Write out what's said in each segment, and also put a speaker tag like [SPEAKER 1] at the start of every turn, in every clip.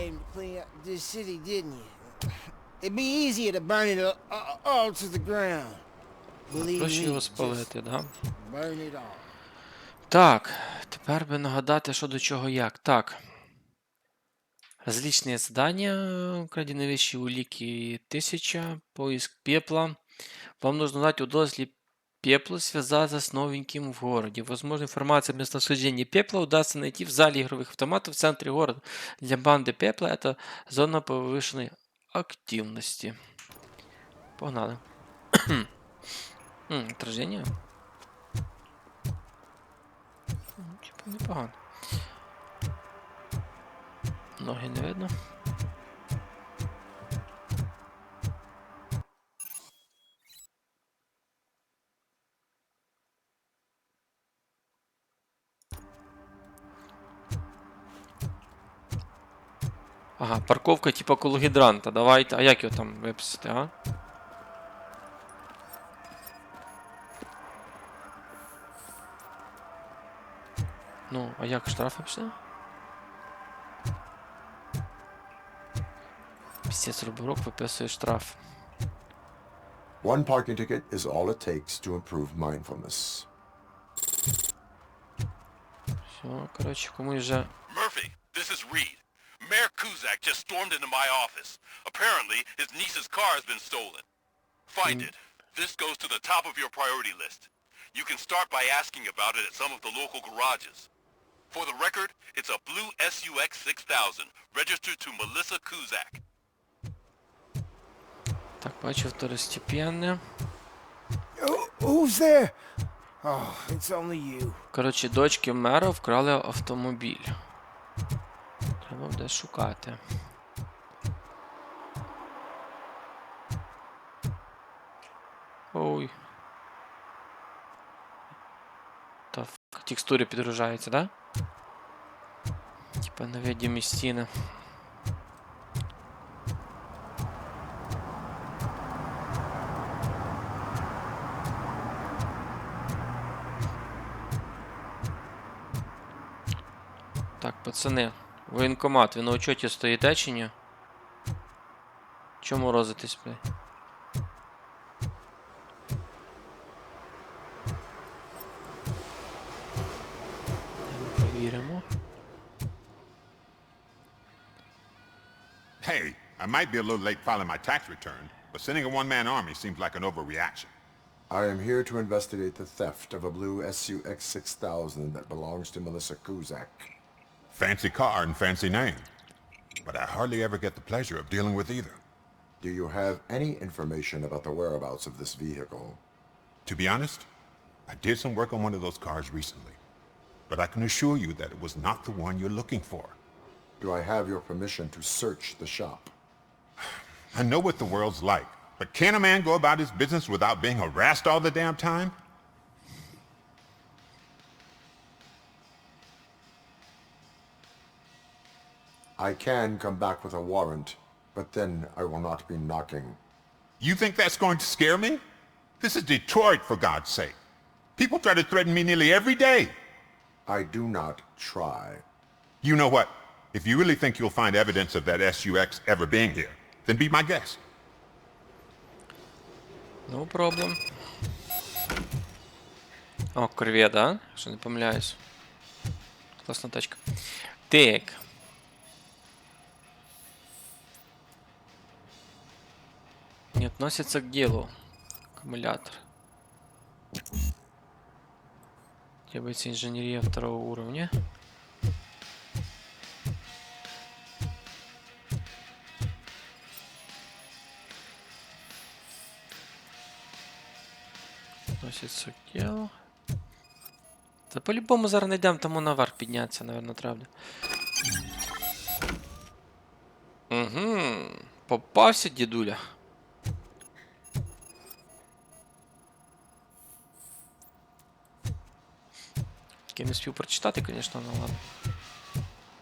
[SPEAKER 1] came to clean up this city, didn't you? It'd be easier to burn it all to the ground. Believe
[SPEAKER 2] Проще його
[SPEAKER 1] me,
[SPEAKER 2] спалити,
[SPEAKER 1] just
[SPEAKER 2] да?
[SPEAKER 1] burn it all.
[SPEAKER 2] Так, тепер би нагадати, що до чого як. Так. Различные задания. Украденные вещи, улики 1000. Поиск пепла. Вам нужно знать, удалось ли пеплу связаться с новеньким в городе. Возможно, информация о местонахождении пепла удастся найти в зале игровых автоматов в центре города. Для банды пепла это зона повышенной активности. Погнали. Отражение? Типа непогано. Ноги не видно. Ага, парковка типа коло гідранта. Давайте. А як його там виписати, а? Ну, а як штраф виписати? Пістець, роборок виписує штраф.
[SPEAKER 3] One parking ticket is all it takes to improve mindfulness.
[SPEAKER 2] Все, коротше, комусь вже...
[SPEAKER 4] Murphy, this is Reed. Mayor Kuzak just stormed into my office. Apparently, his niece's car has been stolen. Find it. This goes to the top of your priority list. You can start by asking about it at some of the local garages. For the record, it's a blue SUX 6000, registered to Melissa Kuzak.
[SPEAKER 2] Так, бачу второстепенне.
[SPEAKER 1] Who's there? Oh, it's only you.
[SPEAKER 2] Коротше, дочки мера вкрали автомобіль. Треба буде шукати. Ой. Та фак, текстури підгружаються, да? Типа невидимі стіни. Так, пацани, воєнкомат, ви на учеті стоїте чи ні? Чому розитись, блядь? Перевіримо.
[SPEAKER 5] Hey, I might be a little late filing my tax return, but sending a one-man army seems like an overreaction.
[SPEAKER 3] I am here to investigate the theft of a blue SUX 6000 that belongs to Melissa Kuzak.
[SPEAKER 5] Fancy car and fancy name. But I hardly ever get the pleasure of dealing with either.
[SPEAKER 3] Do you have any information about the whereabouts of this vehicle?
[SPEAKER 5] To be honest, I did some work on one of those cars recently. But I can assure you that it was not the one you're looking for.
[SPEAKER 3] Do I have your permission to search the shop?
[SPEAKER 5] I know what the world's like, but can a man go about his business without being harassed all the damn time?
[SPEAKER 3] I can come back with a warrant, but then I will not be knocking.
[SPEAKER 5] You think that's going to scare me? This is Detroit, for God's sake. People try to threaten me nearly every day.
[SPEAKER 3] I do not try.
[SPEAKER 5] You know what? If you really think you'll find evidence of that SUX ever being here, then be my guest.
[SPEAKER 2] No problem. О, корвет, да? Що не помиляюсь. Класна тачка. Так. Не относится к делу. Аккумулятор. Требуется инженерия второго уровня. Относится к делу. Та по-любому зараз знайдемо тому наверх піднятися, наверное, треба. Угу. Попався дідуля. Я не спів прочитати, звісно, але ладно.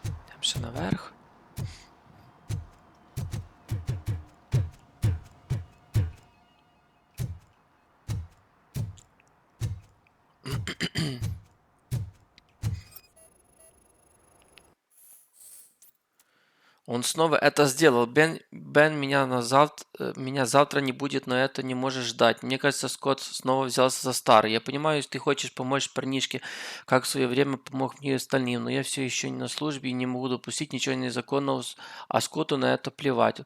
[SPEAKER 2] Йдемо ще наверх. Он снова это сделал. Бен, меня завтра не будет, но это не можешь ждать. Мне кажется, Скотт снова взялся за старый. Я понимаю, ты хочешь помочь парнишке, как в свое время помог мне и остальным, но я все еще не на службе и не могу допустить ничего незаконного, а Скотту на это плевать.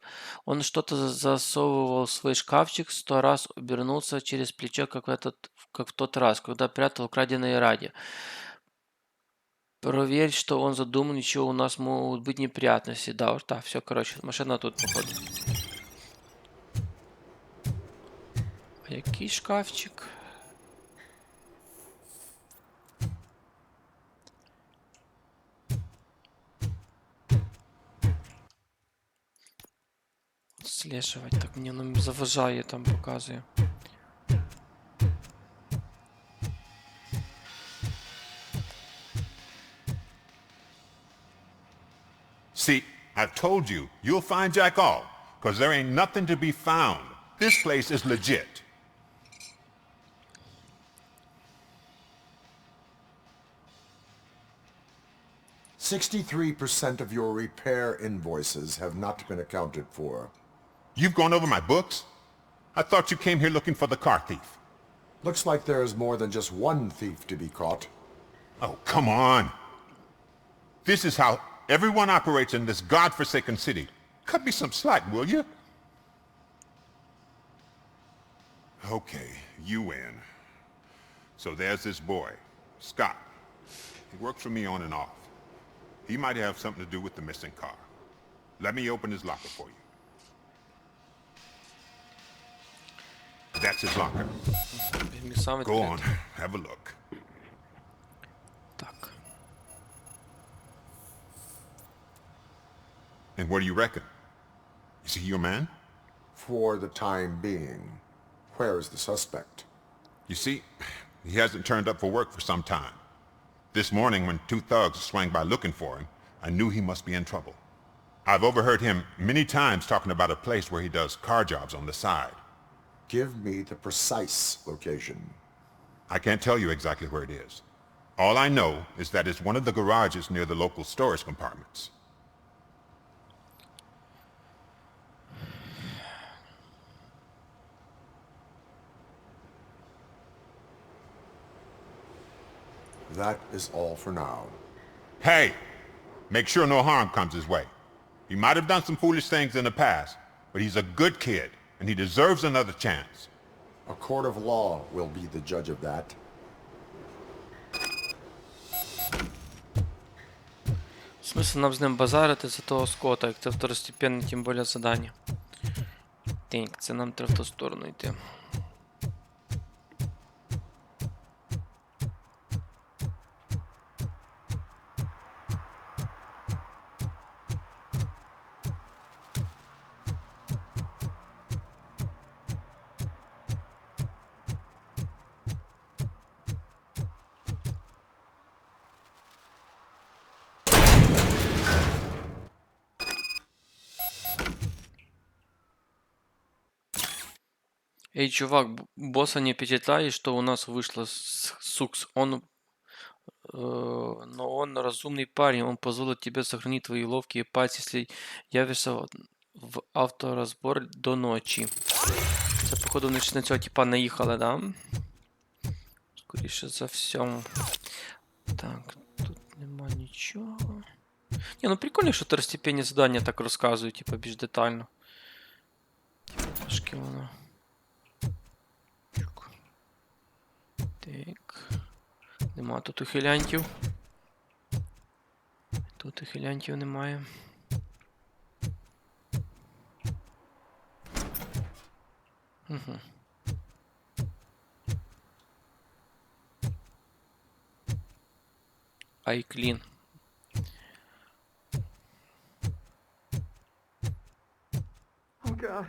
[SPEAKER 2] Он что-то засовывал в свой шкафчик, 100 раз обернулся через плечо, как в тот раз, когда прятал украденное радио. Проверь, что он задумал, еще у нас могут быть неприятности. Да, уж так, все, короче, машина тут, походу. А який шкафчик? Слеживать, так мені воно заважає, там показує.
[SPEAKER 5] See, I've told you, you'll find Jack all, because there ain't nothing to be found. This place is legit.
[SPEAKER 3] %63% of your repair invoices have not been accounted for.
[SPEAKER 5] You've gone over my books? I thought you came here looking for the car thief.
[SPEAKER 3] Looks like there is more than just one thief to be caught.
[SPEAKER 5] Oh, come on. This is how everyone operates in this godforsaken city. Cut me some slack, will you? Okay, you win. So there's this boy, Scott. He works for me on and off. He might have something to do with the missing car. Let me open his locker for you. That's his locker. Go on, have a look.
[SPEAKER 2] Так.
[SPEAKER 5] And what do you reckon? Is he your man?
[SPEAKER 3] For the time being. Where is the suspect?
[SPEAKER 5] You see, he hasn't turned up for work for some time. This morning, when 2 thugs swang by looking for him, I knew he must be in trouble. I've overheard him many times talking about a place where he does car jobs on the side.
[SPEAKER 3] Give me the precise location.
[SPEAKER 5] I can't tell you exactly where it is. All I know is that it's one of the garages near the local storage compartments.
[SPEAKER 3] That is all for now.
[SPEAKER 5] Hey! Make sure no harm comes his way. He might have done some foolish things in the past, but he's a good kid, and he deserves another chance.
[SPEAKER 3] A court of law will be the judge of that.
[SPEAKER 2] Смисл нам з ним базарити за того Скотта, як це второстепенне, тим більше задання. Так, це нам треба в ту сторону йти. Эй, чувак, босса не впечатляет, что у нас вышло сукс. Но он разумный парень, он позволит тебе сохранить твои ловкие пальцы, если явишься в авторазбор до ночі. Це, походу, вони ж на цього типа наїхали, да? Скоріше за все. Так, тут нема нічого. Не, ну прикольно, що второстепенні завдання так розказують, типа, більш детально. Трошки воно. Так. Нема тут ухилянтів. Тут ухилянтів немає. Угу. Айклін.
[SPEAKER 6] Oh God,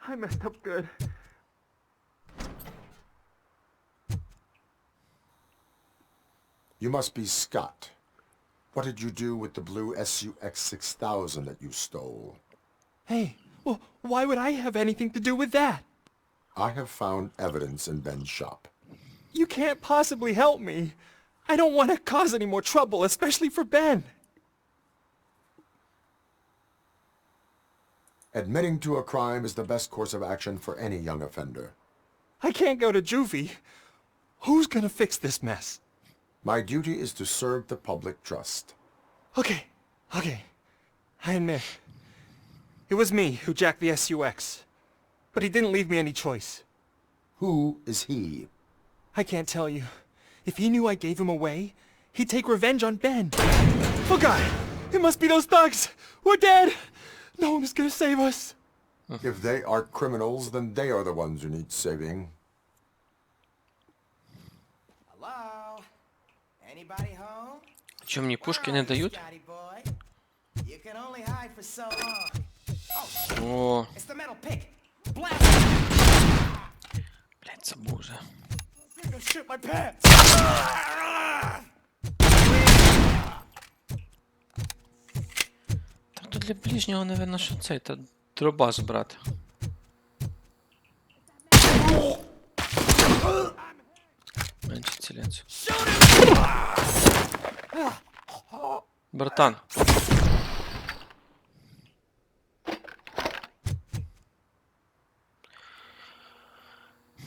[SPEAKER 6] I messed up good.
[SPEAKER 3] You must be Scott. What did you do with the blue SUX 6000 that you stole?
[SPEAKER 6] Hey, well, why would I have anything to do with that?
[SPEAKER 3] I have found evidence in Ben's shop.
[SPEAKER 6] You can't possibly help me. I don't want to cause any more trouble, especially for Ben.
[SPEAKER 3] Admitting to a crime is the best course of action for any young offender.
[SPEAKER 6] I can't go to juvie. Who's gonna fix this mess?
[SPEAKER 3] My duty is to serve the public trust.
[SPEAKER 6] Okay. I admit. It was me who jacked the SUX. But he didn't leave me any choice.
[SPEAKER 3] Who is he?
[SPEAKER 6] I can't tell you. If he knew I gave him away, he'd take revenge on Ben. Oh God! It must be those thugs! We're dead! No one is gonna save us.
[SPEAKER 3] If they are criminals, then they are the ones who need saving.
[SPEAKER 1] Hello? Anybody home?
[SPEAKER 2] Чё, мне пушки не дают?
[SPEAKER 1] Scotty boy. You can only hide for so long.
[SPEAKER 2] О,
[SPEAKER 1] It's the metal pick. Blast!
[SPEAKER 2] блядь, забыл уже.
[SPEAKER 1] You're gonna shit my pants!
[SPEAKER 2] Так тут для ближнього, наверное, що це? Та дробаш брати. Менше ціленцю. Братан.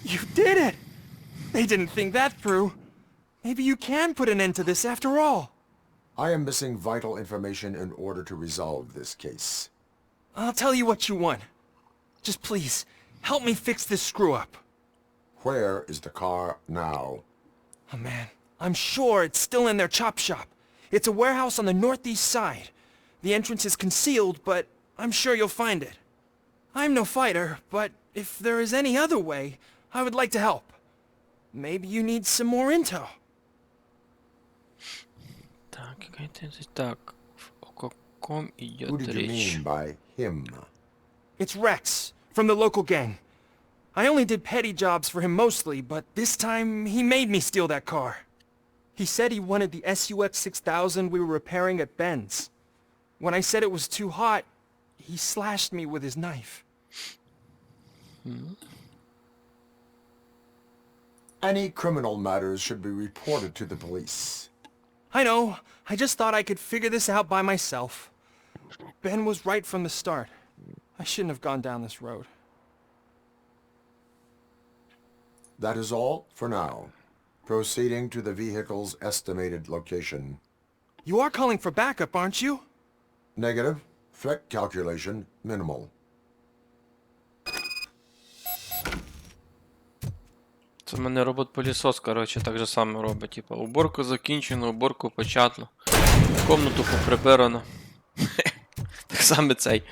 [SPEAKER 6] You did it! They didn't think that through. Maybe you can put an end to this after all.
[SPEAKER 3] I am missing vital information in order to resolve this case.
[SPEAKER 6] I'll tell you what you want. Just please, help me fix this screw-up.
[SPEAKER 3] Where is the car now?
[SPEAKER 6] Oh man, I'm sure it's still in their chop shop. It's a warehouse on the northeast side. The entrance is concealed, but I'm sure you'll find it. I'm no fighter, but if there is any other way, I would like to help. Maybe you need some more intel.
[SPEAKER 2] Так, так, о каком
[SPEAKER 3] Who
[SPEAKER 2] идет
[SPEAKER 3] did you
[SPEAKER 2] речь?
[SPEAKER 3] mean by him?
[SPEAKER 6] It's Rex, from the local gang. I only did petty jobs for him mostly, but this time he made me steal that car. He said he wanted the SUX 6000 we were repairing at Ben's. When I said it was too hot, he slashed me with his knife.
[SPEAKER 3] Any criminal matters should be reported to the police.
[SPEAKER 6] I know, I just thought I could figure this out by myself. Ben was right from the start. I shouldn't have gone down this road.
[SPEAKER 3] That is all for now. Proceeding to the vehicle's estimated location.
[SPEAKER 6] You are calling for backup, aren't you?
[SPEAKER 3] Negative. Threat calculation minimal.
[SPEAKER 2] Це в мене робот-пилісос, коротше, так же само робить. Типа, уборку закінчено, уборку початно. Комнату поприбирано. Так само цей.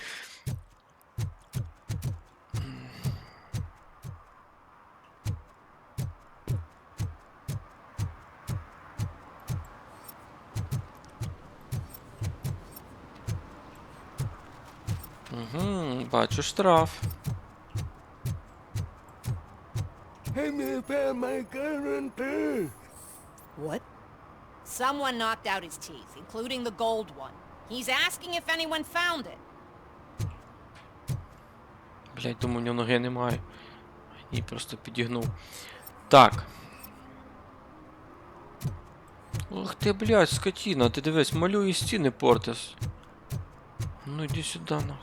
[SPEAKER 2] Угу, бачу штраф.
[SPEAKER 7] What? Someone knocked out his teeth, including the gold one. He's asking if anyone found it.
[SPEAKER 2] Блять, думаю, у нього ноги немає. Ні, просто підігнув. Так. Ох ти, блядь, скотіна, ти дивись, малює стіни портиш. Ну йди сюди, нахуй.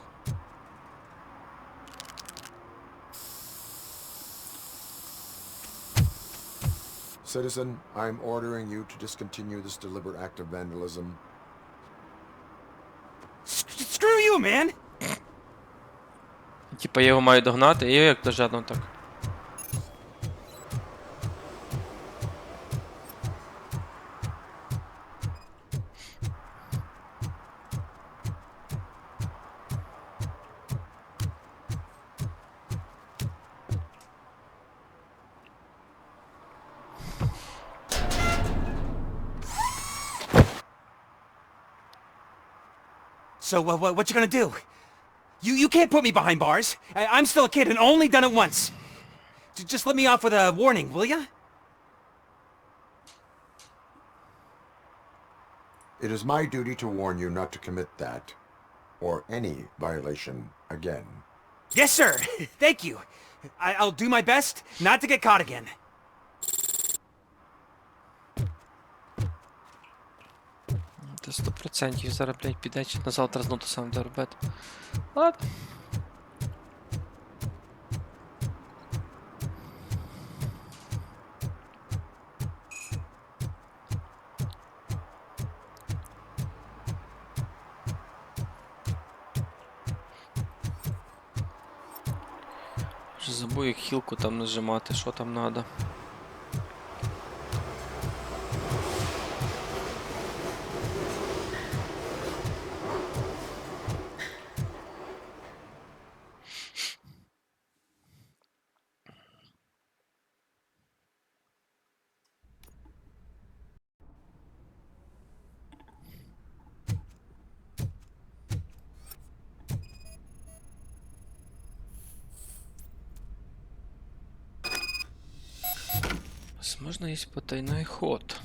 [SPEAKER 3] Citizen, I'm ordering you to discontinue this deliberate act of vandalism.
[SPEAKER 6] Screw you, man!
[SPEAKER 2] Типа я його маю догнати, і я як то жадно так.
[SPEAKER 6] So, what you gonna do? You can't put me behind bars. I'm still a kid and only done it once. Just let me off with a warning, will ya?
[SPEAKER 3] It is my duty to warn you not to commit that, or any violation, again.
[SPEAKER 6] Yes, sir. Thank you. I'll do my best not to get caught again.
[SPEAKER 2] Та 100% зараз, блядь, піде чи на завтра знову те саме буде робити. Ладно. Забув як хілку там нажимати, що там надо. Возможно, есть потайной ход.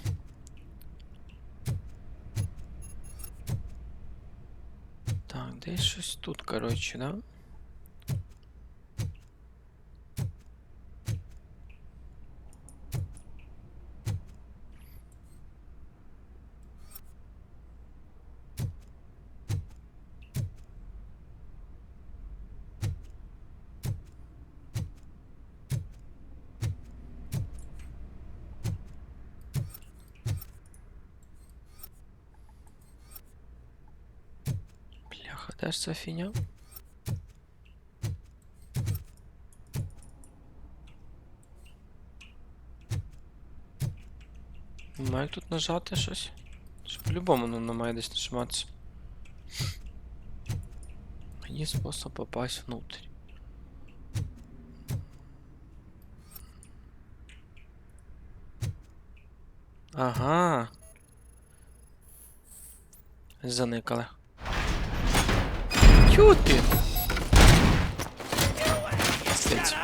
[SPEAKER 2] Так, десь щось тут, короче, да? Бляха, де ж ця фігня? Маю тут нажати щось? Чи по-любому воно має десь нажиматися? Є спосіб попасть внутрь. Ага. Заникали. Тю ти! Пиздець.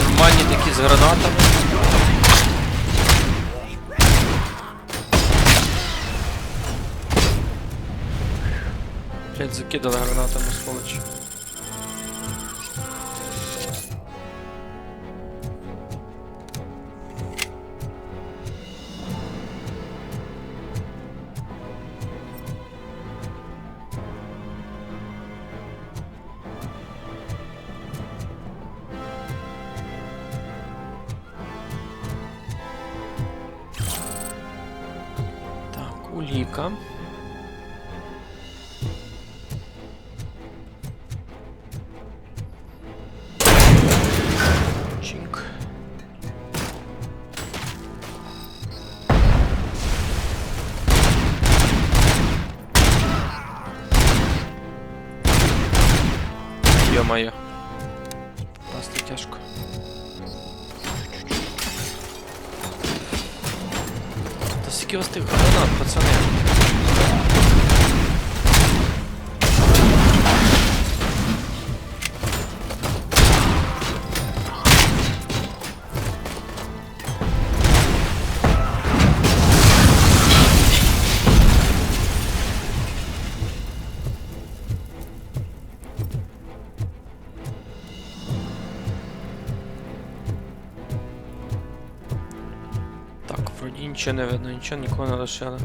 [SPEAKER 2] Нормальні такі з гранатами. Блять, закидали гранатами, сволочі. Так, уліка. Чик. Ё-моё. Попасти тяжко. Та скільки у вас тих гранат, пацани? Вроді нічого не видно, нічого нікого не лишили.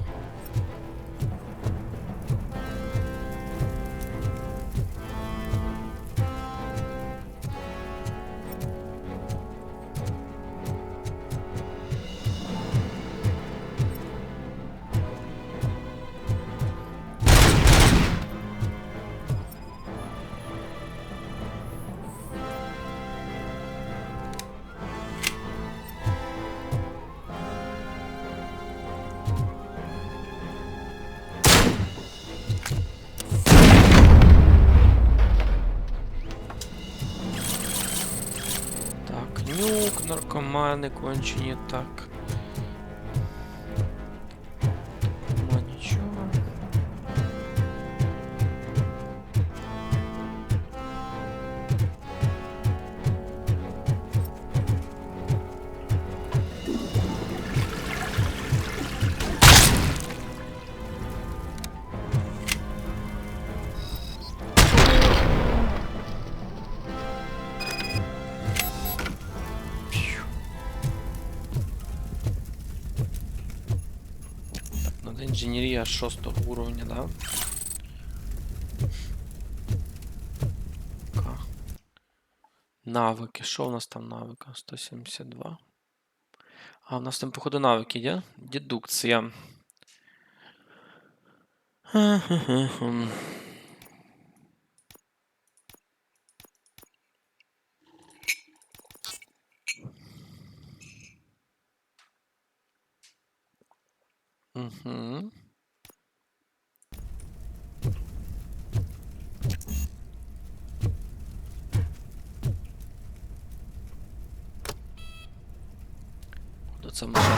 [SPEAKER 2] Нюк, наркомани кончені, так. Нема нічого. Інженерія 6 уровня, да? Навики. Що у нас там навика? 172. А, у нас там, походу, навики є? Дедукція. Угу. Куди це машина?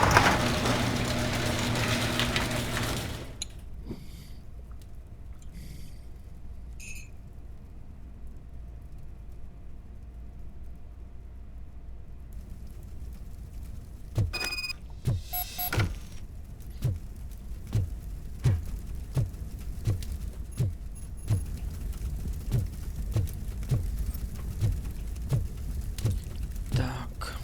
[SPEAKER 2] Так.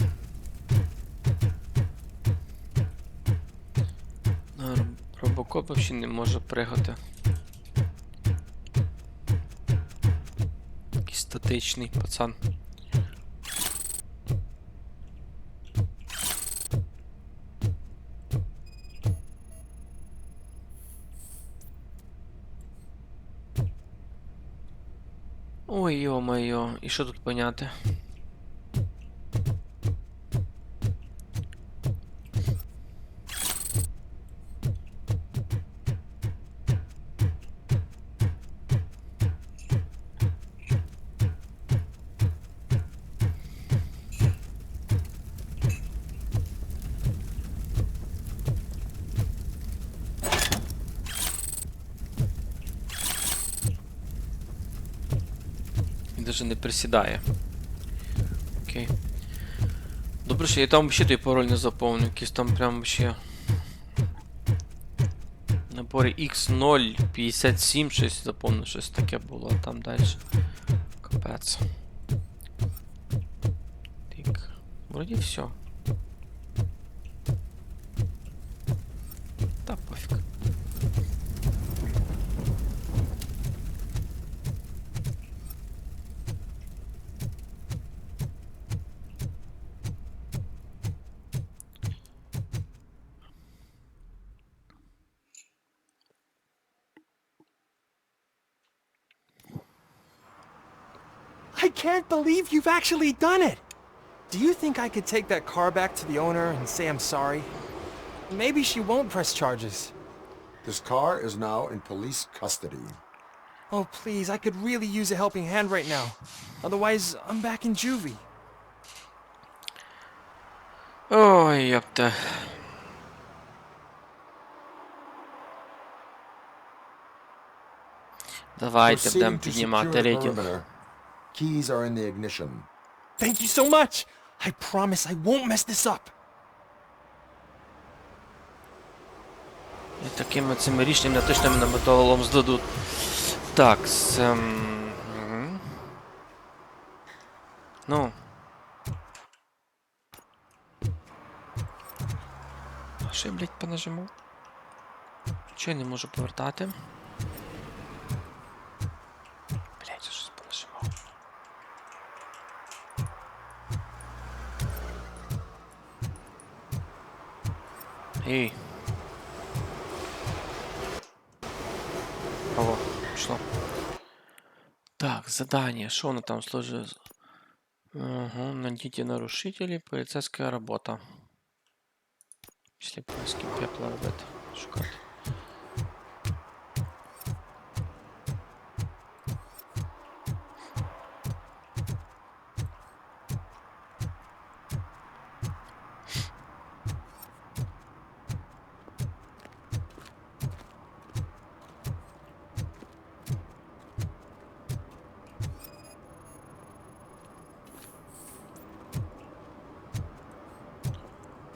[SPEAKER 2] RoboCop взагалі не може пригати. Такий статичний пацан. Ой, йо-моє, і що тут поняти? Даже не присідає. Окей. Добре, що я там ще той пароль не заповнив, якийсь там прям ще наборі X057 щось заповнив, щось таке було, а там далі. Капець. Так. Вроді все. Та пофіг.
[SPEAKER 6] I can't believe you've actually done it! Do you think I could take that car back to the owner and say I'm sorry? Maybe she won't press charges.
[SPEAKER 3] This car is now in police custody.
[SPEAKER 6] Oh, please, I could really use a helping hand right now. Otherwise, I'm back in juvie.
[SPEAKER 2] Ой, ёпта. Давайте будемо
[SPEAKER 3] Proceeding to
[SPEAKER 2] піднімати
[SPEAKER 3] secure the
[SPEAKER 2] рейтинг.
[SPEAKER 3] perimeter. Keys are in the ignition.
[SPEAKER 6] Thank you so much! I promise I won't mess this up.
[SPEAKER 2] І такими цими рішеннями точно мене металолом здадуть. Так, ну. А що я, блядь, понажимав? Чого я не можу повертати? Блядь, я щось понажимав. Ей. Ого, пішло. Так, задание. Что оно там сложилось? Угу, найдите нарушителей, полицейская работа. Если поиски пепла робити. Шукати.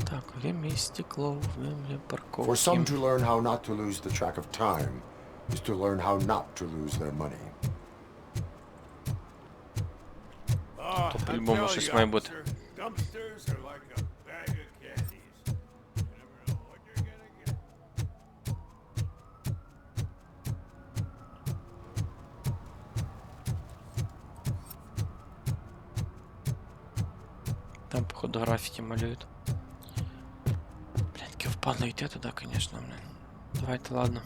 [SPEAKER 2] Так, время и стекло, время
[SPEAKER 3] For
[SPEAKER 2] парковки.
[SPEAKER 3] some to learn how not to lose the track of time is to learn how not to lose their money.
[SPEAKER 2] То по-любому щось має бути.
[SPEAKER 8] Dumpsters are like a bag of candies. You never know what you're gonna get.
[SPEAKER 2] Там, походу, граффити малюють. Блин, таке впадло йти туди, конечно, блин. Давайте, ладно.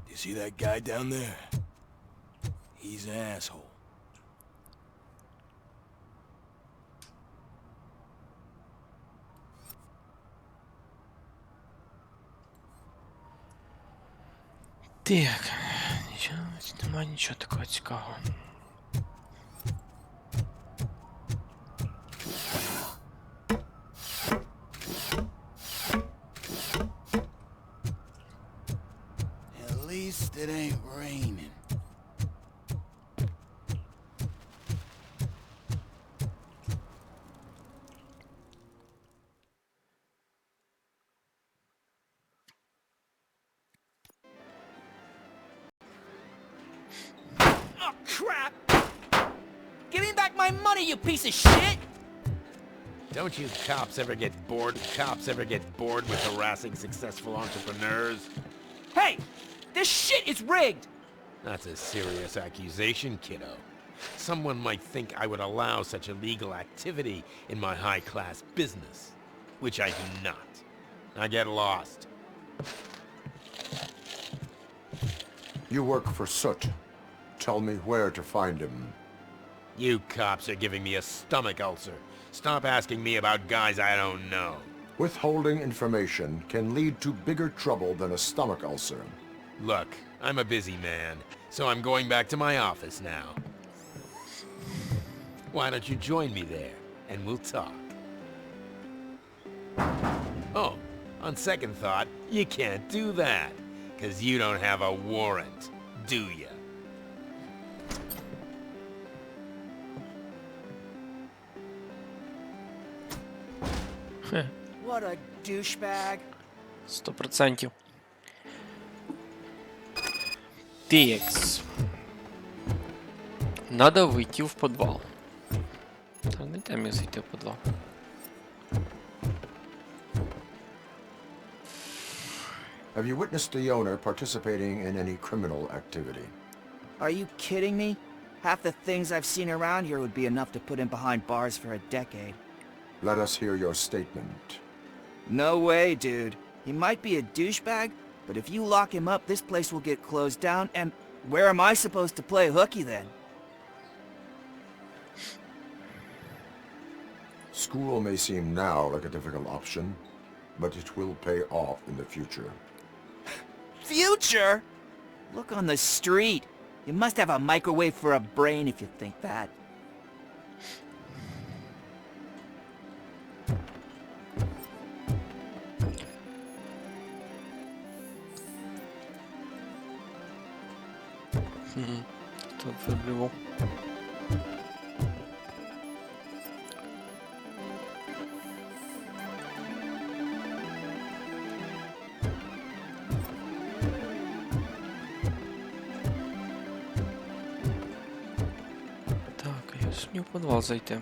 [SPEAKER 8] You see
[SPEAKER 1] that guy down there? He's an asshole.
[SPEAKER 2] Так, нічого, немає нічого такого цікавого.
[SPEAKER 1] At least it ain't raining.
[SPEAKER 6] Oh, crap! Give me back my money, you piece of shit!
[SPEAKER 9] Don't you cops ever get bored? Cops ever get bored with harassing successful entrepreneurs?
[SPEAKER 6] Hey! This shit is rigged!
[SPEAKER 9] That's a serious accusation, kiddo. Someone might think I would allow such illegal activity in my high-class business, which I do not. I get lost.
[SPEAKER 3] You work for Soot. Tell me where to find him.
[SPEAKER 9] You cops are giving me a stomach ulcer. Stop asking me about guys I don't know.
[SPEAKER 3] Withholding information can lead to bigger trouble than a stomach ulcer.
[SPEAKER 9] Look, I'm a busy man, so I'm going back to my office now. Why don't you join me there, and we'll talk. Oh, on second thought, you can't do that, 'cause you don't have a warrant, do ya?
[SPEAKER 6] What a douchebag.
[SPEAKER 2] 100%. Текс. Надо выйти в подвал. Та не там я зайти в подвал.
[SPEAKER 3] Have you witnessed the owner participating in any criminal activity?
[SPEAKER 10] Are you kidding me? Half the things I've seen around here would be enough to put him behind bars for a decade.
[SPEAKER 3] Let us hear your statement.
[SPEAKER 10] No way, dude. He might be a douchebag, but if you lock him up, this place will get closed down, and where am I supposed to play hooky then?
[SPEAKER 3] School may seem now like a difficult option, but it will pay off in the future.
[SPEAKER 10] Future? Look on the street. You must have a microwave for a brain if you think that.
[SPEAKER 2] Тут вибливо. Так, я ж не в подвал зайти.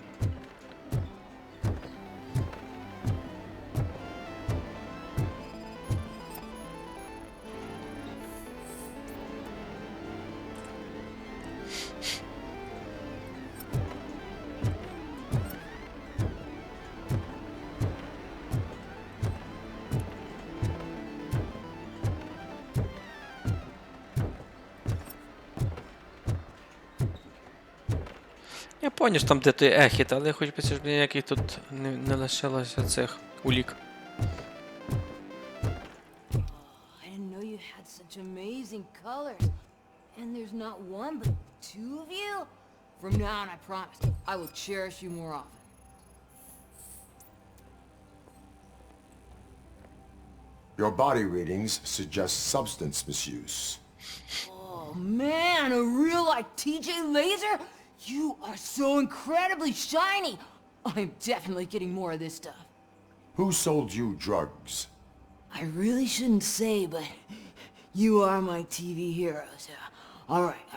[SPEAKER 2] Я поняв, що там де той ехіт, але хоч би ж ніяких тут не лишилося цих улік.
[SPEAKER 7] I didn't know you had such amazing colors. And there's not one, but two of you? From now on, I promise, I will cherish you more often.
[SPEAKER 3] Your body readings suggest substance misuse.
[SPEAKER 7] Oh man, a real like TJ laser? You are so incredibly shiny! I'm definitely getting more of this stuff.
[SPEAKER 3] Who sold you drugs?
[SPEAKER 7] I really shouldn't say, but you are my TV heroes. Alright.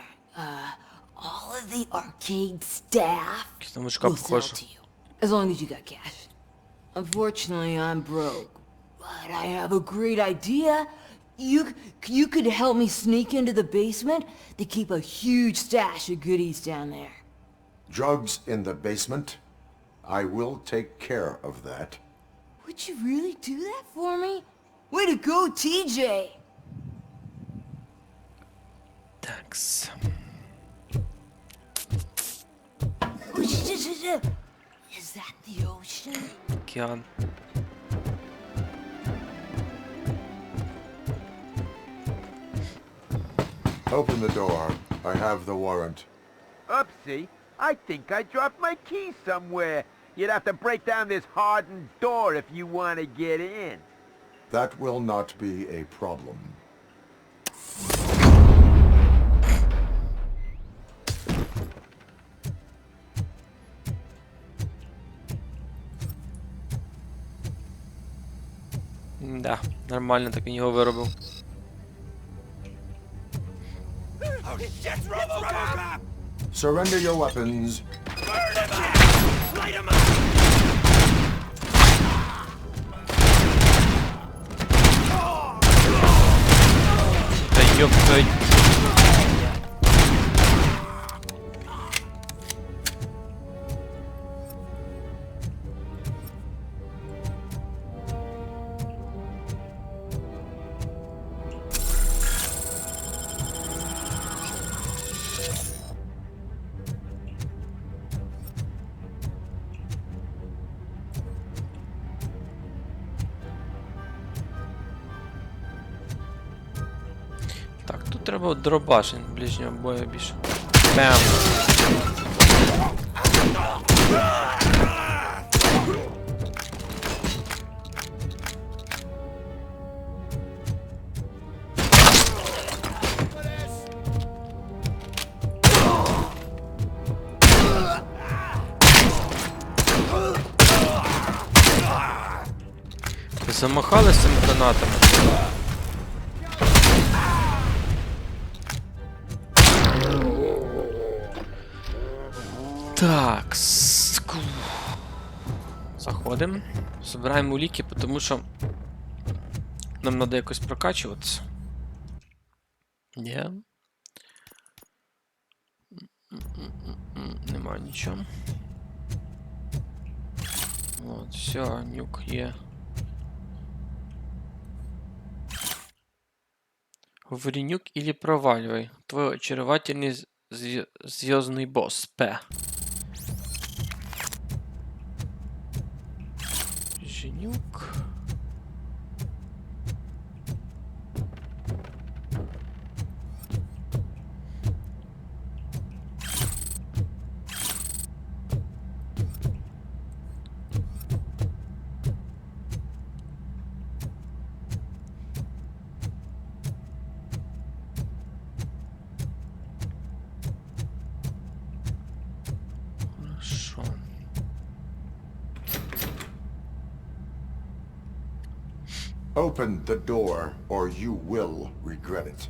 [SPEAKER 7] All of the arcade staff
[SPEAKER 2] Там мужика
[SPEAKER 7] will sell
[SPEAKER 2] похоже.
[SPEAKER 7] to you, as long as you got cash. Unfortunately, I'm broke, but I have a great idea. You could help me sneak into the basement. They keep a huge stash of goodies down there.
[SPEAKER 3] Drugs in the basement? I will take care of that.
[SPEAKER 7] Would you really do that for me? Way to go, TJ!
[SPEAKER 2] Такс.
[SPEAKER 7] Is that the ocean?
[SPEAKER 2] Океан.
[SPEAKER 3] Open the door. I have the warrant.
[SPEAKER 9] Oopsie, I think I dropped my keys somewhere. You'd have to break down this hardened door if you want to get in.
[SPEAKER 3] That will not be a problem.
[SPEAKER 2] Да, нормально так він його виробив.
[SPEAKER 8] Oh shit, RoboCop!
[SPEAKER 3] Surrender your weapons.
[SPEAKER 8] Burn him up! Light him up!
[SPEAKER 2] Та ёпта. Так, тут треба дробашень ближнього бою більше. Бам! Замахалися цими гранатами. Так, заходимо. Збираємо уліки, тому що нам треба якось прокачуватися. Ні. Нема нічого. От, все, нюк є. Говори нюк или проваливай. Твой очаровательный звездный босс. П. Женюк. Хорошо.
[SPEAKER 3] Open the door, or you will regret it.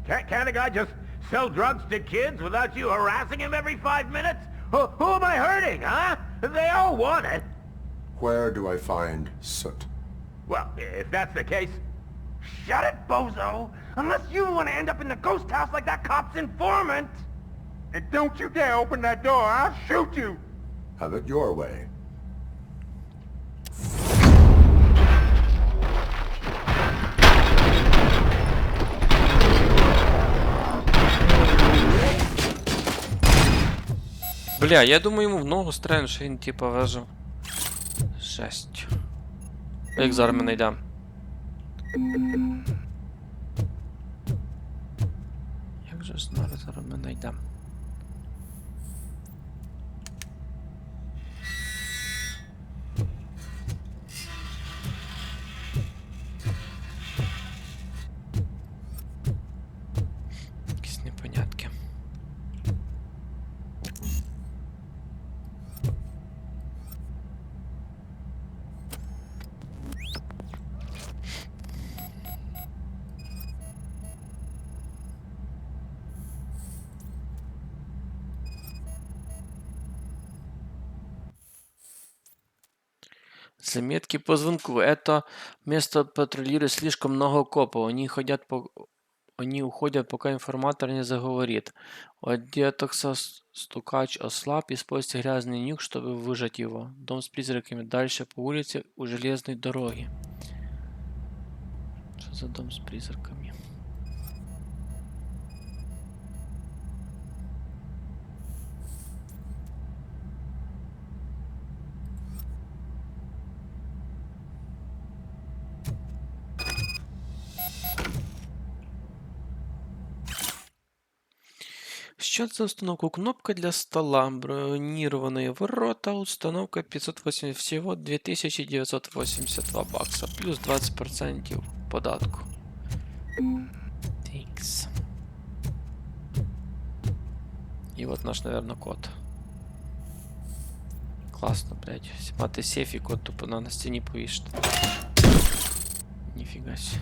[SPEAKER 9] Can't a guy just sell drugs to kids without you harassing him every 5 minutes? Who am I hurting, huh? They all want it.
[SPEAKER 3] Where do I find soot?
[SPEAKER 9] Well, if that's the case... Shut it, bozo! Unless you want to end up in the ghost house like that cop's informant! And don't you dare open that door, I'll shoot you!
[SPEAKER 3] Have it your way.
[SPEAKER 2] Бля, я думаю, йому в ногу стрельну, що він типа вижив. Жесть. Як зараз ми знайдемо? Як же зараз ми знайдемо? Якісь непонятки. Заметки по звонку. Это место патрулирует слишком много копов. Они уходят, пока информатор не заговорит. Одетокса стукач ослаб, используйте грязный нюх, чтобы выжать его. Дом с призраками. Дальше по улице у железной дороги. Что за дом с призраками? Счет за установку. Кнопка для стола. Бронированные ворота. Установка 580. Всего 2982 бакса. Плюс 20% податку. Тикс. И вот наш, наверное, код. Классно, блядь. Мати сейф и код тупо на стене повешен. Нифига себе.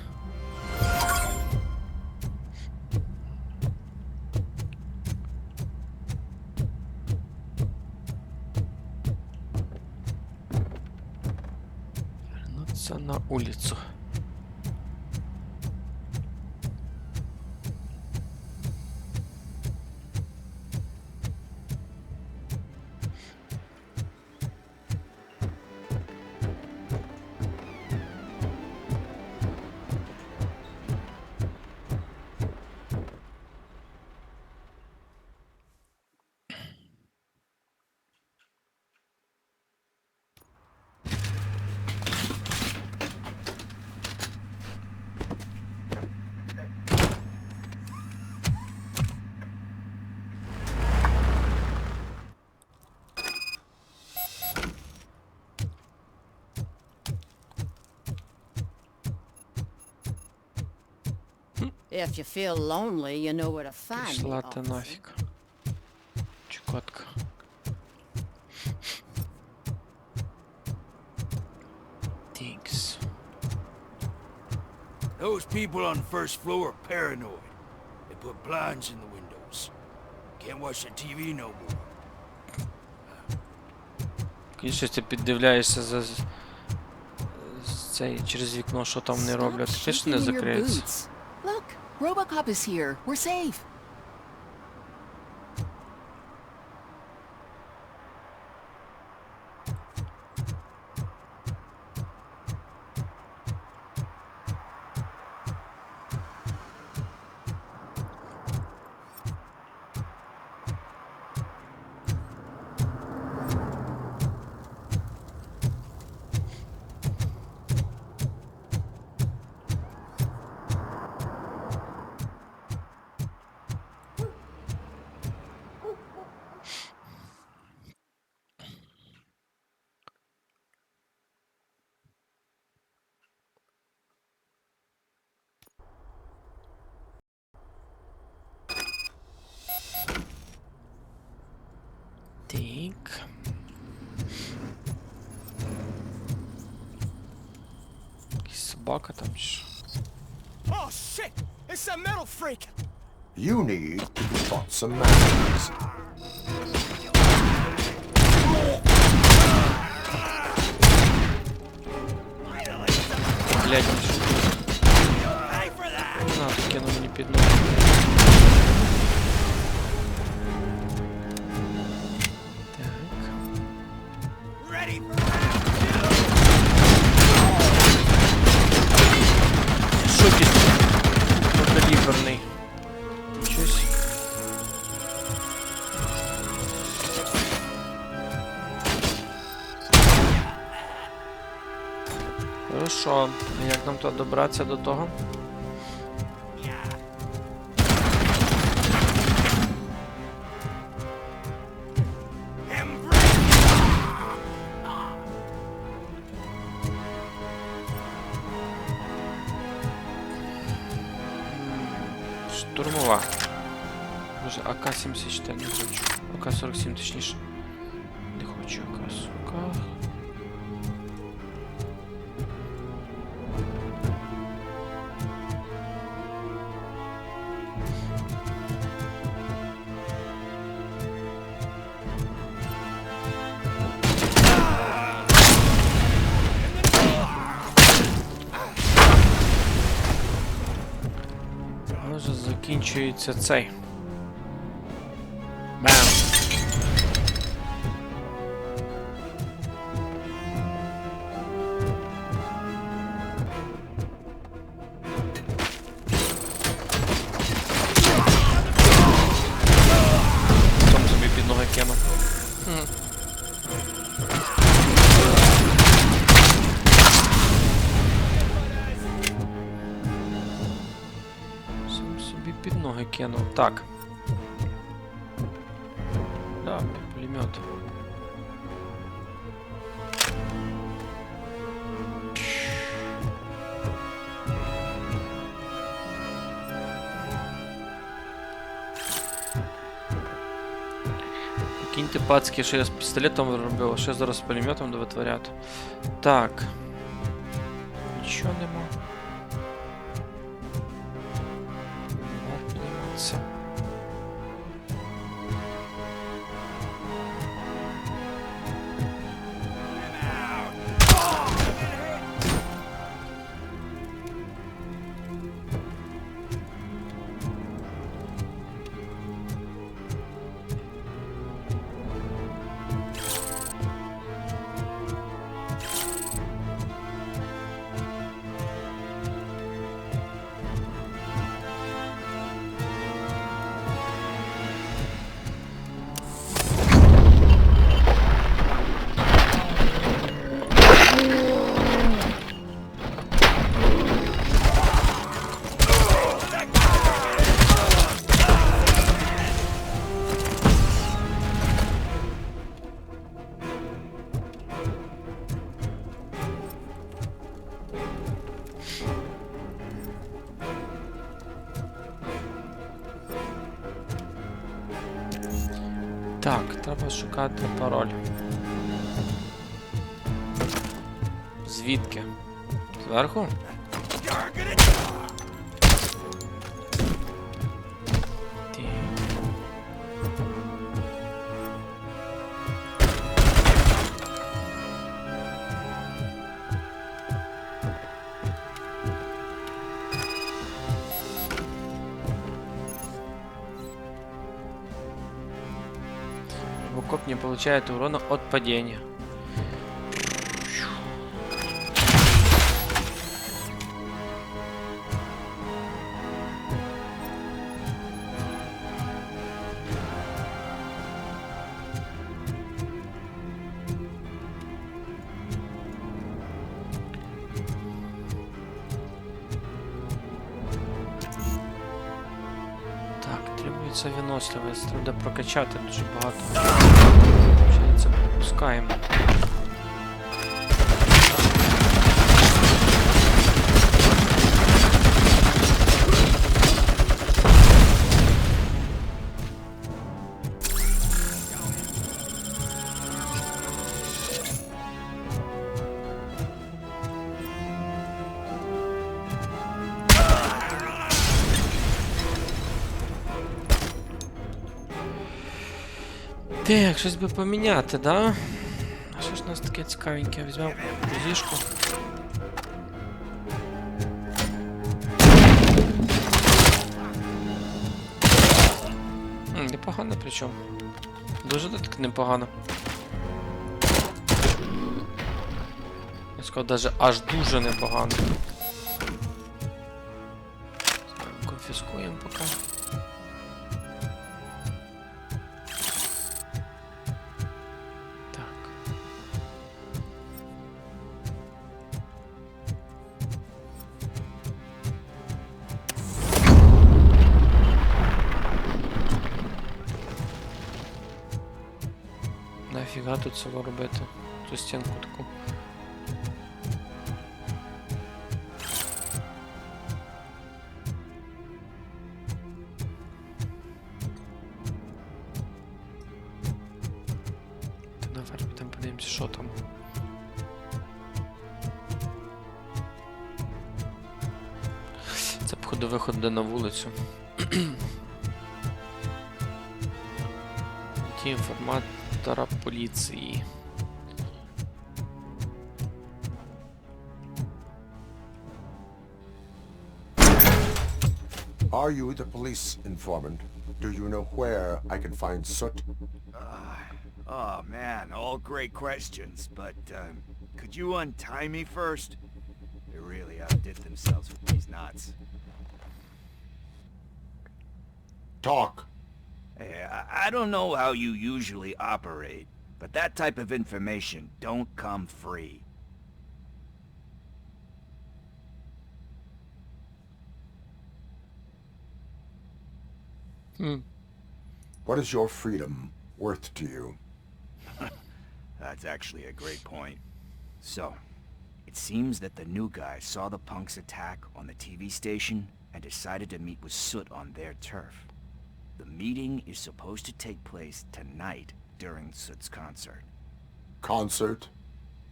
[SPEAKER 2] Вернуться на улицу.
[SPEAKER 11] If you feel lonely, you know where to find me.
[SPEAKER 2] Пішла ти нафіг. Чукотка. Тикс.
[SPEAKER 8] Those people on the first floor are paranoid. They put blinds in the windows. Can't watch the TV no more.
[SPEAKER 2] Якщо ти піддивляєшся за цей через вікно, що там не роблять, точно не закриється.
[SPEAKER 11] Look, RoboCop is here. We're safe.
[SPEAKER 2] Так. Якась собака там чи.
[SPEAKER 6] Oh shit! It's a metal freak!
[SPEAKER 3] You need to spot some matches.
[SPEAKER 2] Блядь, на, кинув мені під ноги. Шокер. Каліберний. Нічого себе. Хорошо. А як нам тут добратися до того? Штурмова. Може, АК-74 не хочу. АК-47 точніше. Не хочу АК-40. Може закінчується цей. Бам! Потім собі під ноги кинув. Сам собі під ноги кинув. Так. пулемет. Киньте пацки, що я з пістолетом робив, а що зараз з пулеметом витворяти. Так. Нічого нема. Підніматися. Так, треба шукати пароль. Звідки? Зверху? RoboCop не получает урона от падения. Так, требується виносливість, треба прокачати дуже багато. Це пропускаємо. Так, щось би поміняти, да? А що ж у нас таке цікавеньке? Візьмемо зішку. Непогано причому. Дуже так непогано. Я сказав, навіть аж дуже непогано. Конфіскуємо поки. Нафіга тут цього робити? Цю стінку таку. Та давай там подивимося, що там. Це походу виход на вулицю. Ті інформатора поліції.
[SPEAKER 3] Are you the police informant? Do you know where I can find Soot?
[SPEAKER 8] Oh man, all great questions, but could you untie me first? They really outdid themselves with these knots.
[SPEAKER 3] Talk.
[SPEAKER 10] Hey, I don't know how you usually operate, but that type of information don't come free.
[SPEAKER 3] What is your freedom worth to you?
[SPEAKER 8] That's actually a great point. So, it seems that the new guy saw the punks attack on the TV station and decided to meet with Soot on their turf. The meeting is supposed to take place tonight during Soot's concert.
[SPEAKER 3] Concert?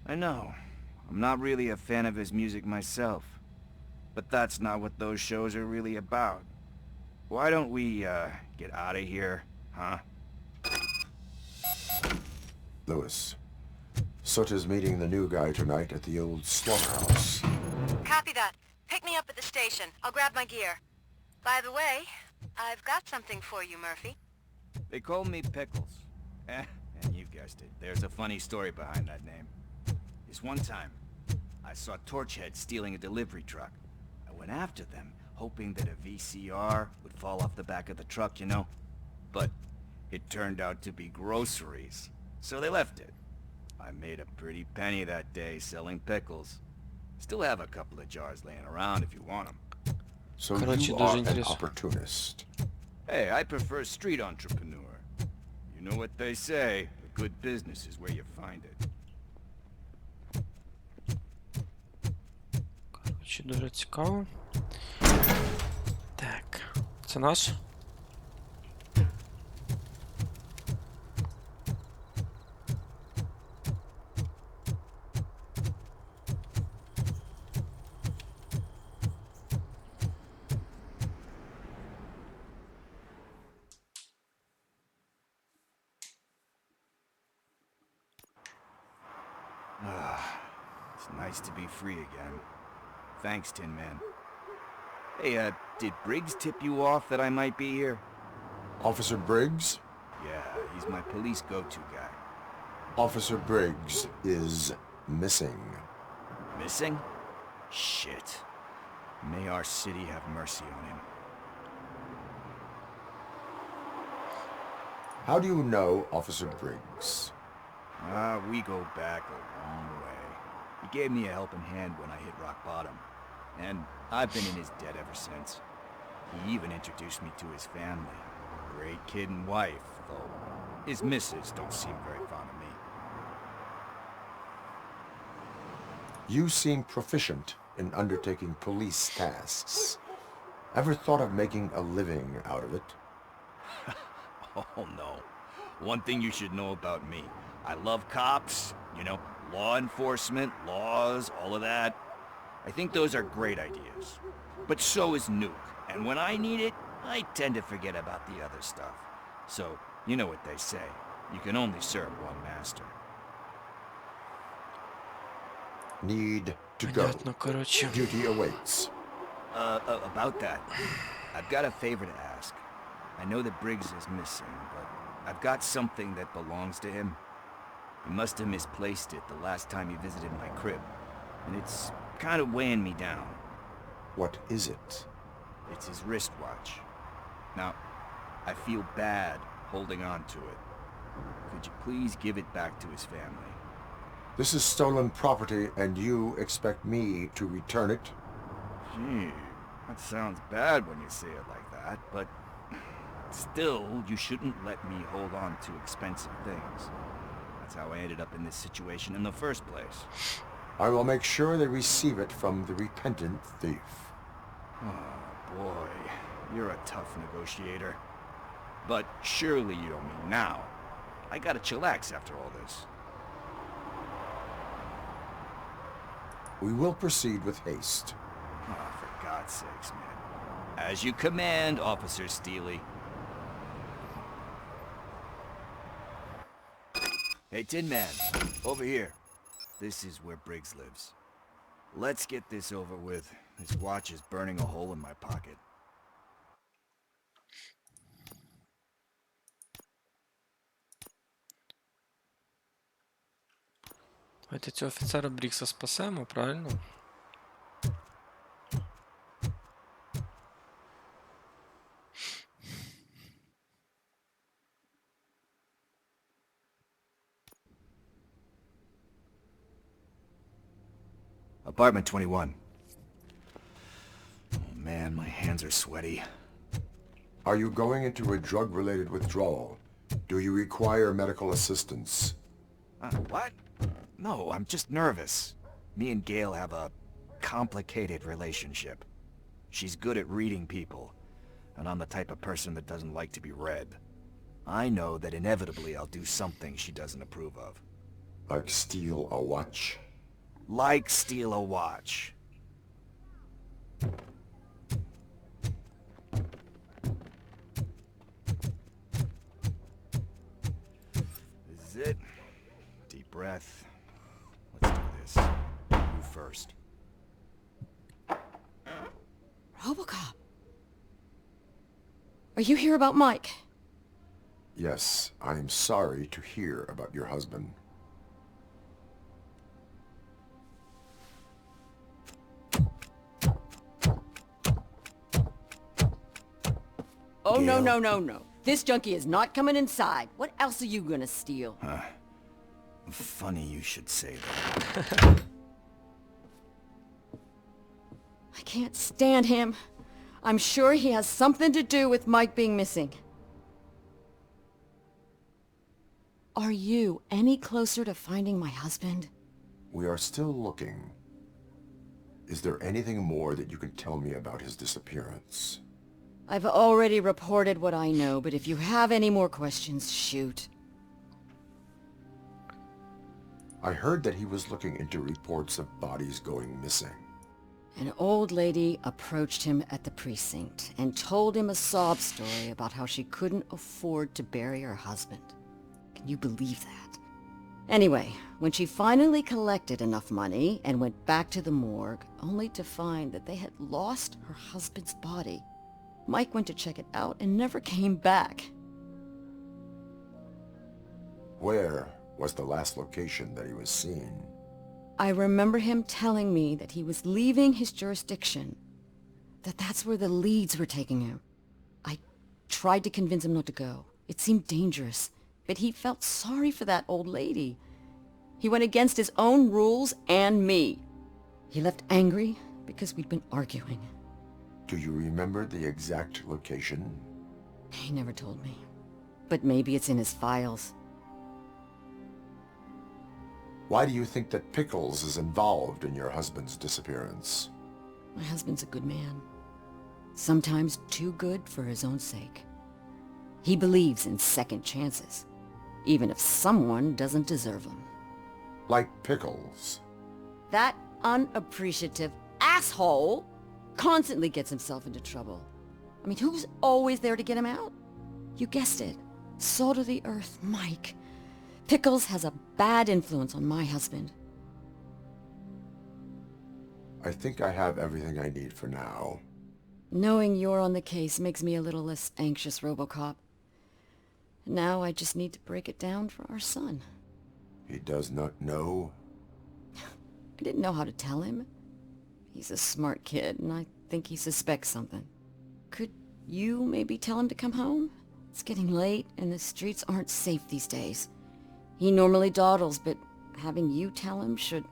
[SPEAKER 8] I know. I'm not really a fan of his music myself. But that's not what those shows are really about. Why don't we, get out of here, huh?
[SPEAKER 3] Lewis. Soot is meeting the new guy tonight at the old slaughterhouse.
[SPEAKER 12] Copy that. Pick me up at the station. I'll grab my gear. By the way, I've got something for you, Murphy.
[SPEAKER 8] They call me Pickles. And you guessed it. There's a funny story behind that name. This one time, I saw Torchhead stealing a delivery truck. I went after them, hoping that a VCR would fall off the back of the truck, you know? But it turned out to be groceries, so they left it. I made a pretty penny that day selling pickles. Still have a couple of jars laying around if you want them.
[SPEAKER 3] So you are an opportunist.
[SPEAKER 8] Hey, I prefer street entrepreneur. You know what they say, a good business is where you find it.
[SPEAKER 2] Коротше, дуже цікаво. Так, це наш?
[SPEAKER 8] It's nice to be free again. Thanks, Tin Man. Hey, did Briggs tip you off that I might be here?
[SPEAKER 3] Officer Briggs?
[SPEAKER 8] Yeah, he's my police go-to guy.
[SPEAKER 3] Officer Briggs is missing.
[SPEAKER 8] Missing? Shit. May our city have mercy on him.
[SPEAKER 3] How do you know Officer Briggs?
[SPEAKER 8] We go back a long way. He gave me a helping hand when I hit rock bottom. And I've been in his debt ever since. He even introduced me to his family. Great kid and wife, though his missus don't seem very fond of me.
[SPEAKER 3] You seem proficient in undertaking police tasks. Ever thought of making a living out of it?
[SPEAKER 8] Oh no. One thing you should know about me. I love cops, you know, law enforcement, laws, all of that. I think those are great ideas. But so is Nuke, and when I need it, I tend to forget about the other stuff. So, you know what they say. You can only serve one master.
[SPEAKER 3] Need to
[SPEAKER 2] Понятно,
[SPEAKER 3] go.
[SPEAKER 2] коротше.
[SPEAKER 3] Duty awaits.
[SPEAKER 8] About that, I've got a favor to ask. I know that Briggs is missing, but I've got something that belongs to him. He must have misplaced it the last time he visited my crib, and it's kind of weighing me down.
[SPEAKER 3] What is it?
[SPEAKER 8] It's his wristwatch. Now, I feel bad holding on to it. Could you please give it back to his family?
[SPEAKER 3] This is stolen property, and you expect me to return it?
[SPEAKER 8] Gee, that sounds bad when you say it like that, but still, you shouldn't let me hold on to expensive things. That's how I ended up in this situation in the first place.
[SPEAKER 3] I will make sure they receive it from the repentant thief.
[SPEAKER 8] Oh, boy. You're a tough negotiator. But surely you don't mean now. I gotta chillax after all this.
[SPEAKER 3] We will proceed with haste.
[SPEAKER 8] Oh, for God's sakes, man. As you command, Officer Steely. Hey, Tin Man, over here. This is where Briggs lives. Let's get this over with. This watch is burning a hole in my pocket.
[SPEAKER 2] Давайте цього офіцера Брікса спасемо, правильно?
[SPEAKER 8] Apartment 21. Oh man, my hands are sweaty.
[SPEAKER 3] Are you going into a drug-related withdrawal? Do you require medical assistance?
[SPEAKER 8] What? No, I'm just nervous. Me and Gail have a complicated relationship. She's good at reading people, and I'm the type of person that doesn't like to be read. I know that inevitably I'll do something she doesn't approve of.
[SPEAKER 3] Like steal a watch?
[SPEAKER 8] Like steal a watch. This is it. Deep breath. Let's do this. You first.
[SPEAKER 11] RoboCop. Are you here about Mike?
[SPEAKER 3] Yes, I'm sorry to hear about your husband.
[SPEAKER 11] Oh, no,
[SPEAKER 8] Gail.
[SPEAKER 11] no, no, no. This junkie is not coming inside. What else are you gonna steal?
[SPEAKER 8] Funny you should say that.
[SPEAKER 11] I can't stand him. I'm sure he has something to do with Mike being missing. Are you any closer to finding my husband?
[SPEAKER 3] We are still looking. Is there anything more that you can tell me about his disappearance?
[SPEAKER 11] I've already reported what I know, but if you have any more questions, shoot.
[SPEAKER 3] I heard that he was looking into reports of bodies going missing.
[SPEAKER 11] An old lady approached him at the precinct and told him a sob story about how she couldn't afford to bury her husband. Can you believe that? Anyway, when she finally collected enough money and went back to the morgue, only to find that they had lost her husband's body, Mike went to check it out and never came back.
[SPEAKER 3] Where was the last location that he was seen?
[SPEAKER 11] I remember him telling me that he was leaving his jurisdiction, that that's where the leads were taking him. I tried to convince him not to go. It seemed dangerous, but he felt sorry for that old lady. He went against his own rules and me. He left angry because we'd been arguing.
[SPEAKER 3] Do you remember the exact location?
[SPEAKER 11] He never told me, but maybe it's in his files.
[SPEAKER 3] Why do you think that Pickles is involved in your husband's disappearance?
[SPEAKER 11] My husband's a good man. Sometimes too good for his own sake. He believes in second chances, even if someone doesn't deserve them.
[SPEAKER 3] Like Pickles.
[SPEAKER 11] That unappreciative asshole constantly gets himself into trouble. I mean, who's always there to get him out? You guessed it. Salt of the earth, Mike. Pickles has a bad influence on my husband.
[SPEAKER 3] I think I have everything I need for now.
[SPEAKER 11] Knowing you're on the case makes me a little less anxious, RoboCop. Now I just need to break it down for our son.
[SPEAKER 3] He does not know?
[SPEAKER 11] I didn't know how to tell him. He's a smart kid, and I think he suspects something. Could you maybe tell him to come home? It's getting late, and the streets aren't safe these days. He normally dawdles, but having you tell him should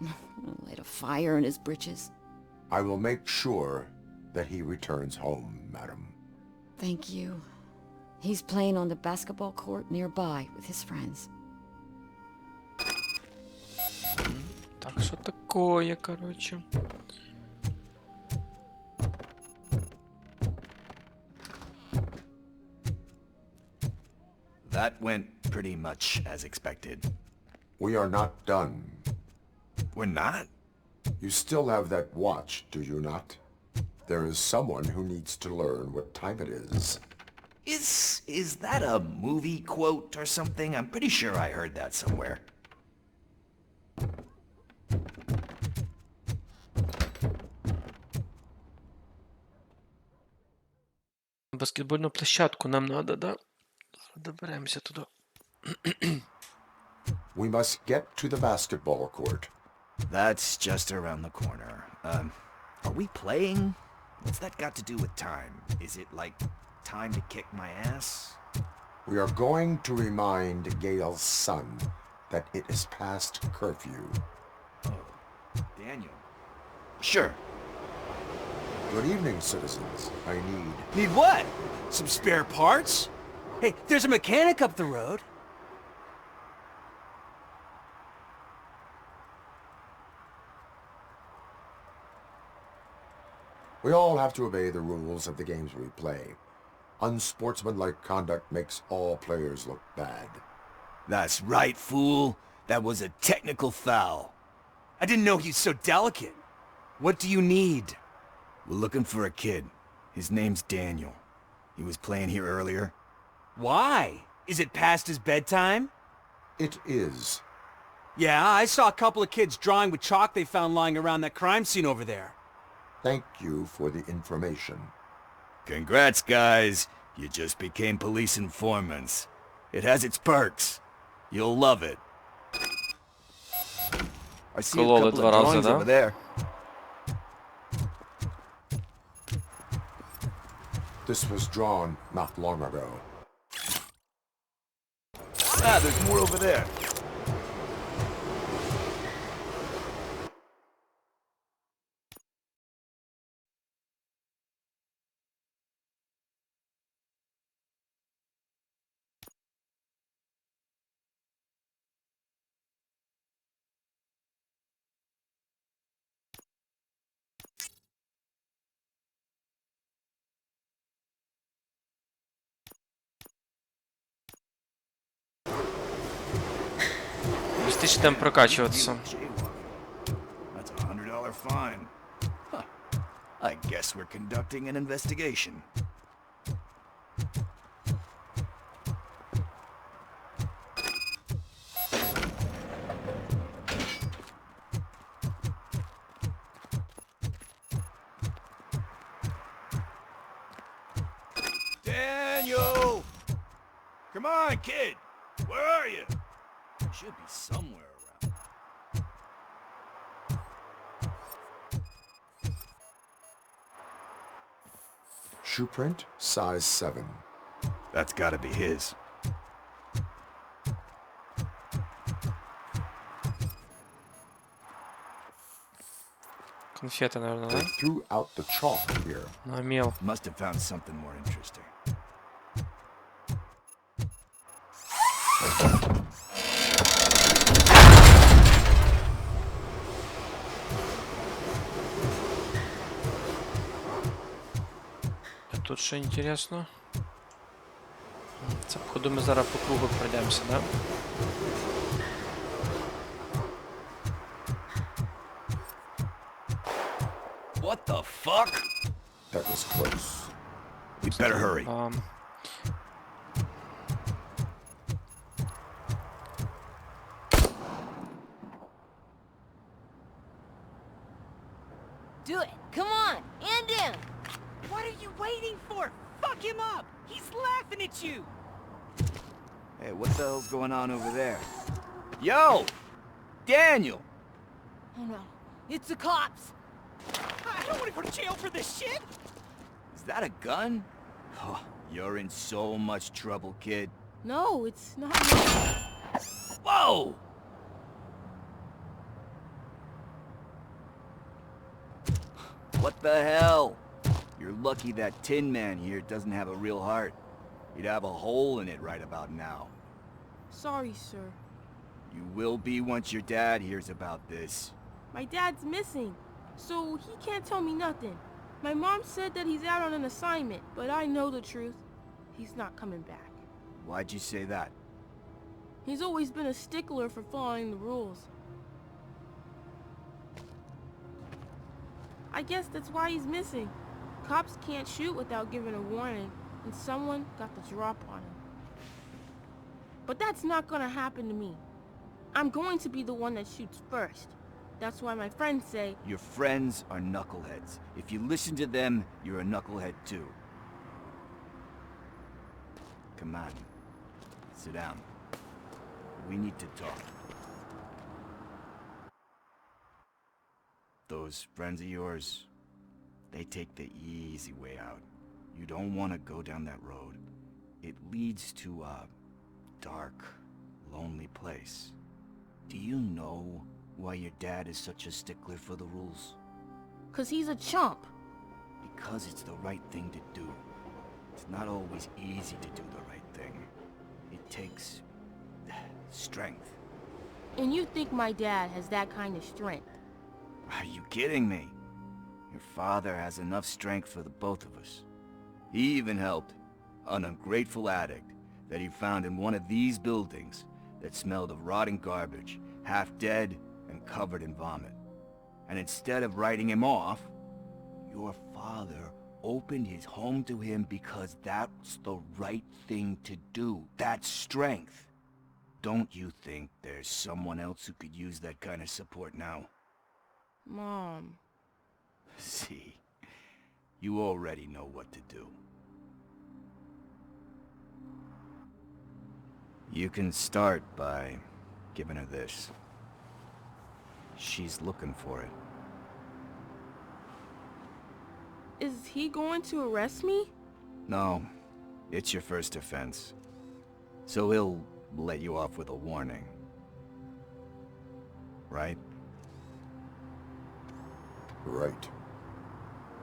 [SPEAKER 11] light a fire in his britches.
[SPEAKER 3] I will make sure that he returns home, madam.
[SPEAKER 11] Thank you. He's playing on the basketball court nearby with his friends.
[SPEAKER 2] Так, що такое, короче?
[SPEAKER 8] That went pretty much as expected.
[SPEAKER 3] We are not done.
[SPEAKER 8] We're not?
[SPEAKER 3] You still have that watch, do you not? There is someone who needs to learn what time it is.
[SPEAKER 8] Is that a movie quote or something? I'm pretty sure I heard that somewhere.
[SPEAKER 2] Баскетбольну площадку нам надо, да? Доберемося туди.
[SPEAKER 3] We must get to the basketball court.
[SPEAKER 8] That's just around the corner. Are we playing? What's that got to do with time? Is it like time to kick my ass?
[SPEAKER 3] We are going to remind Gail's son that it is past curfew.
[SPEAKER 8] Oh, Daniel. Sure.
[SPEAKER 3] Good evening, citizens. I need...
[SPEAKER 10] Need what? Some spare parts? Hey, there's a mechanic up the road.
[SPEAKER 3] We all have to obey the rules of the games we play. Unsportsmanlike conduct makes all players look bad.
[SPEAKER 8] That's right, fool. That was a technical foul.
[SPEAKER 10] I didn't know he's so delicate. What do you need?
[SPEAKER 8] We're looking for a kid. His name's Daniel. He was playing here earlier.
[SPEAKER 10] Why? Is it past his bedtime?
[SPEAKER 3] It is.
[SPEAKER 10] Yeah, I saw a couple of kids drawing with chalk they found lying around that crime scene over there.
[SPEAKER 3] Thank you for the information.
[SPEAKER 8] Congrats, guys. You just became police informants. It has its perks. You'll love it. I see a couple of drawings over there.
[SPEAKER 3] This was drawn not long ago.
[SPEAKER 8] Ah, there's more over there.
[SPEAKER 2] Быстрее там прокачиваться.
[SPEAKER 8] That's a $100 fine. Huh. I guess we're conducting an investigation. Daniel! Come on, kid! Where are you? Should be somewhere around.
[SPEAKER 3] Shoe print, size 7.
[SPEAKER 8] That's gotta be his.
[SPEAKER 2] Конфеты, наверное,
[SPEAKER 3] They
[SPEAKER 2] да?
[SPEAKER 3] threw out the chalk here.
[SPEAKER 2] На мел.
[SPEAKER 8] Must have found something more interesting.
[SPEAKER 2] А тут що інтересно? Це, походу, ми зараз по кругу пройдемося, да?
[SPEAKER 8] What the fuck?
[SPEAKER 3] That was close.
[SPEAKER 8] We better hurry.
[SPEAKER 7] Do it. Come on. End him.
[SPEAKER 10] What are you waiting for? Fuck him up. He's laughing at you.
[SPEAKER 8] Hey, what the hell's going on over there? Yo! Daniel!
[SPEAKER 7] Oh no. It's the cops.
[SPEAKER 10] I don't want to go to jail for this shit.
[SPEAKER 8] Is that a gun? Oh, you're in so much trouble, kid.
[SPEAKER 7] No, it's not.
[SPEAKER 8] Whoa! What the hell? You're lucky that Tin Man here doesn't have a real heart. He'd have a hole in it right about now.
[SPEAKER 13] Sorry, sir.
[SPEAKER 8] You will be once your dad hears about this.
[SPEAKER 13] My dad's missing, so he can't tell me nothing. My mom said that he's out on an assignment, but I know the truth. He's not coming back.
[SPEAKER 8] Why'd you say that?
[SPEAKER 13] He's always been a stickler for following the rules. I guess that's why he's missing. Cops can't shoot without giving a warning, and someone got the drop on him. But that's not gonna happen to me. I'm going to be the one that shoots first. That's why my friends say...
[SPEAKER 8] Your friends are knuckleheads. If you listen to them, you're a knucklehead too. Come on. Sit down. We need to talk. Those friends of yours, they take the easy way out. You don't want to go down that road. It leads to a dark, lonely place. Do you know why your dad is such a stickler for the rules?
[SPEAKER 13] 'Cause he's a chump.
[SPEAKER 8] Because it's the right thing to do. It's not always easy to do the right thing. It takes strength.
[SPEAKER 13] And you think my dad has that kind of strength?
[SPEAKER 8] Are you kidding me? Your father has enough strength for the both of us. He even helped an ungrateful addict that he found in one of these buildings that smelled of rotting garbage, half dead and covered in vomit. And instead of writing him off, your father opened his home to him because that's the right thing to do. That's strength. Don't you think there's someone else who could use that kind of support now?
[SPEAKER 13] Mom.
[SPEAKER 8] See, you already know what to do. You can start by giving her this. She's looking for it.
[SPEAKER 13] Is he going to arrest me?
[SPEAKER 8] No, it's your first offense. So he'll let you off with a warning. Right?
[SPEAKER 3] Right.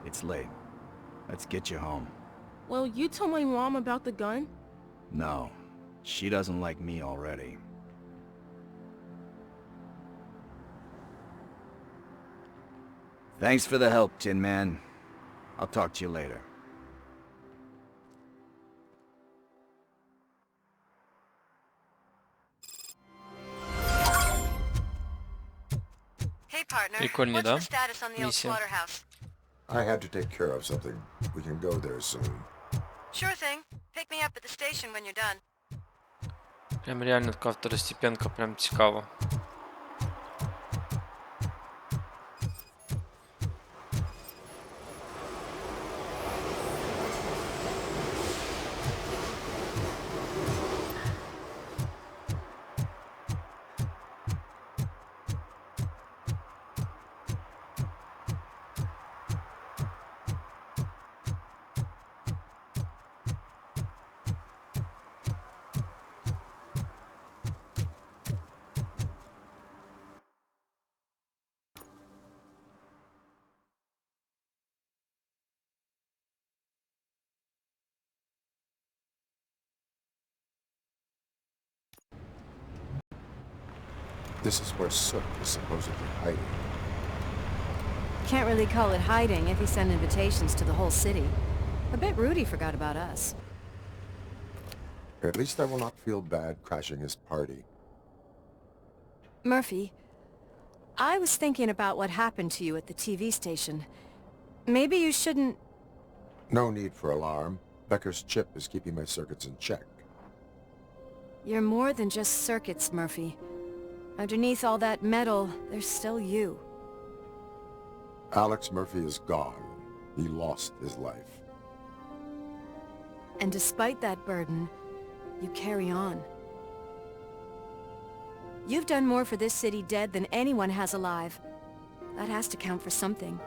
[SPEAKER 8] It's late. Let's get you home.
[SPEAKER 13] Well, you told my mom about the gun?
[SPEAKER 8] No, she doesn't like me already. Thanks for the help, Tin Man. I'll talk to you later.
[SPEAKER 12] Hey, partner.
[SPEAKER 2] Прикольно,
[SPEAKER 12] What's
[SPEAKER 2] да?
[SPEAKER 12] the status on the old
[SPEAKER 2] Миссия.
[SPEAKER 12] slaughterhouse?
[SPEAKER 3] I had to take care of something. We can go there soon.
[SPEAKER 12] Sure thing. Pick me up at the station when you're done.
[SPEAKER 2] Прям реально така второстепенка, прям цікаво.
[SPEAKER 3] This is where Soot is supposedly hiding.
[SPEAKER 11] Can't really call it hiding if he sent invitations to the whole city. I bet Rudy forgot about us.
[SPEAKER 3] At least I will not feel bad crashing his party.
[SPEAKER 11] Murphy, I was thinking about what happened to you at the TV station. Maybe you shouldn't...
[SPEAKER 3] No need for alarm. Becker's chip is keeping my circuits in check.
[SPEAKER 11] You're more than just circuits, Murphy. Underneath all that metal, there's still you.
[SPEAKER 3] Alex Murphy is gone. He lost his life.
[SPEAKER 11] And despite that burden, you carry on. You've done more for this city dead than anyone has alive. That has to count for something.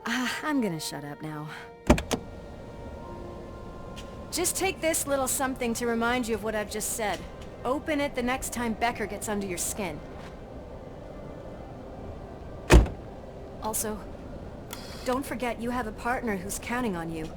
[SPEAKER 11] I'm gonna shut up now. Just take this little something to remind you of what I've just said. Open it the next time Becker gets under your skin. Also, don't forget you have a partner who's counting on you.